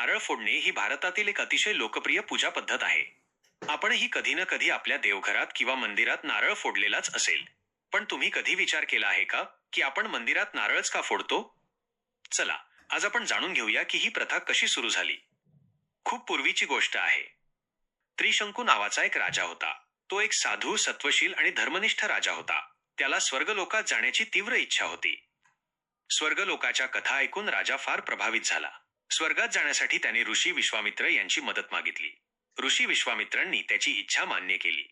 नारळ फोडणे ही भारतातील एक अतिशय लोकप्रिय पूजा पद्धत आहे. आपणही कधी ना कधी आपल्या देवघरात किंवा मंदिरात नारळ फोडलेलाच असेल. पण तुम्ही कधी विचार केला आहे का, की आपण मंदिरात नारळच का फोडतो? चला, आज आपण जाणून घेऊया की ही प्रथा कशी सुरू झाली. खूप पूर्वीची गोष्ट आहे. त्रिशंकू नावाचा एक राजा होता. तो एक साधू, सत्वशील आणि धर्मनिष्ठ राजा होता. त्याला स्वर्गलोकात जाण्याची तीव्र इच्छा होती. स्वर्गलोकाच्या कथा ऐकून राजा फार प्रभावित झाला. स्वर्गात जाण्यासाठी त्याने ऋषी विश्वामित्र यांची मदत मागितली. ऋषी विश्वामित्रांनी त्याची इच्छा मान्य केली.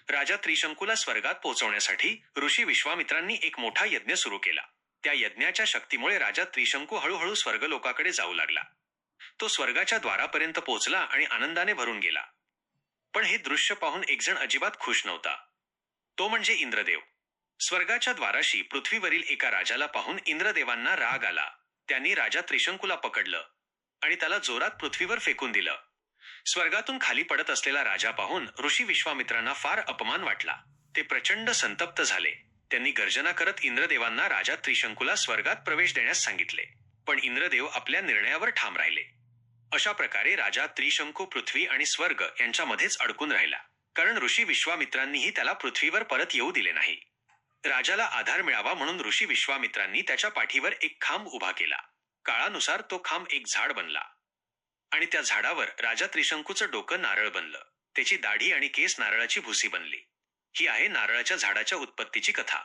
राजा त्रिशंकूला स्वर्गात पोहोचवण्यासाठी ऋषी विश्वामित्रांनी एक मोठा यज्ञ सुरू केला. त्या यज्ञाच्या शक्तीमुळे राजा त्रिशंकू हळूहळू स्वर्गलोकाकडे जाऊ लागला. तो स्वर्गाच्या द्वारापर्यंत पोहोचला आणि आनंदाने भरून गेला. पण हे दृश्य पाहून एकजण अजिबात खुश नव्हता. तो म्हणजे इंद्रदेव. स्वर्गाच्या द्वाराशी पृथ्वीवरील एका राजाला पाहून इंद्रदेवांना राग आला. त्यांनी राजा त्रिशंकूला पकडलं आणि त्याला जोरात पृथ्वीवर फेकून दिलं. स्वर्गातून खाली पडत असलेला राजा पाहून ऋषी विश्वामित्रांना फार अपमान वाटला. ते प्रचंड संतप्त झाले. त्यांनी गर्जना करत इंद्रदेवांना राजा त्रिशंकूला स्वर्गात प्रवेश देण्यास सांगितले. पण इंद्रदेव आपल्या निर्णयावर ठाम राहिले. अशा प्रकारे राजा त्रिशंकू पृथ्वी आणि स्वर्ग यांच्यामध्येच अडकून राहिला, कारण ऋषी विश्वामित्रांनीही त्याला पृथ्वीवर परत येऊ दिले नाही. राजाला आधार मिळावा म्हणून ऋषी विश्वामित्रांनी त्याच्या पाठीवर एक खांब उभा केला. काळानुसार तो खांब एक झाड बनला आणि त्या झाडावर राजा त्रिशंकूचं डोकं नारळ बनलं. त्याची दाढी आणि केस नारळाची भुसी बनली. ही आहे नारळाच्या झाडाच्या उत्पत्तीची कथा.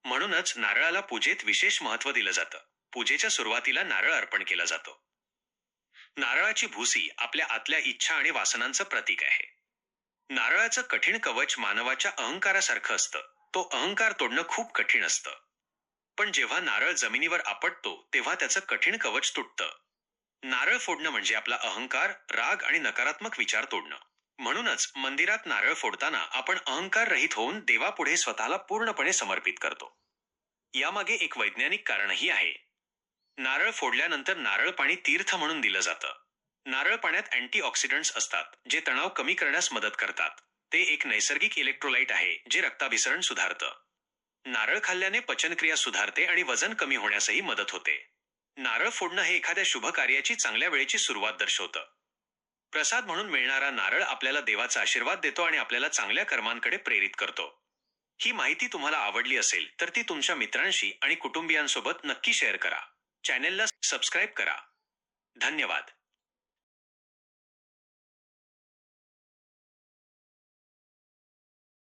म्हणूनच नारळाला पूजेत विशेष महत्त्व दिलं जातं. पूजेच्या सुरुवातीला नारळ अर्पण केला जातो. नारळाची भुसी आपल्या आतल्या इच्छा आणि वासनांचं प्रतीक आहे. नारळाचं कठीण कवच मानवाच्या अहंकारासारखं असतं. तो अहंकार तोडणं खूप कठीण असतं. पण जेव्हा नारळ जमिनीवर आपटतो तेव्हा त्याचं कठीण कवच तुटतं. नारळ फोडणं म्हणजे आपला अहंकार, राग आणि नकारात्मक विचार तोडणं. म्हणूनच मंदिरात नारळ फोडताना आपण अहंकार रहित होऊन देवापुढे स्वतःला पूर्णपणे समर्पित करतो. यामागे एक वैज्ञानिक कारणही आहे. नारळ फोडल्यानंतर नारळ पाणी तीर्थ म्हणून दिलं जातं. नारळ पाण्यात अँटीऑक्सिडंट्स असतात, जे तणाव कमी करण्यास मदत करतात. ते एक नैसर्गिक इलेक्ट्रोलाइट आहे, जे रक्ताभिसरण सुधारतं. नारळ खाल्ल्याने पचनक्रिया सुधारते आणि वजन कमी होण्यासही मदत होते. नारळ फोडणं हे एखाद्या शुभ कार्याची चांगल्या वेळेची सुरुवात दर्शवतं. प्रसाद म्हणून मिळणारा नारळ आपल्याला देवाचा आशीर्वाद देतो आणि आपल्याला चांगल्या कर्मांकडे प्रेरित करतो. ही माहिती तुम्हाला आवडली असेल तर ती तुमच्या मित्रांशी आणि कुटुंबियांसोबत नक्की शेअर करा. चॅनेलला सबस्क्राईब करा. धन्यवाद.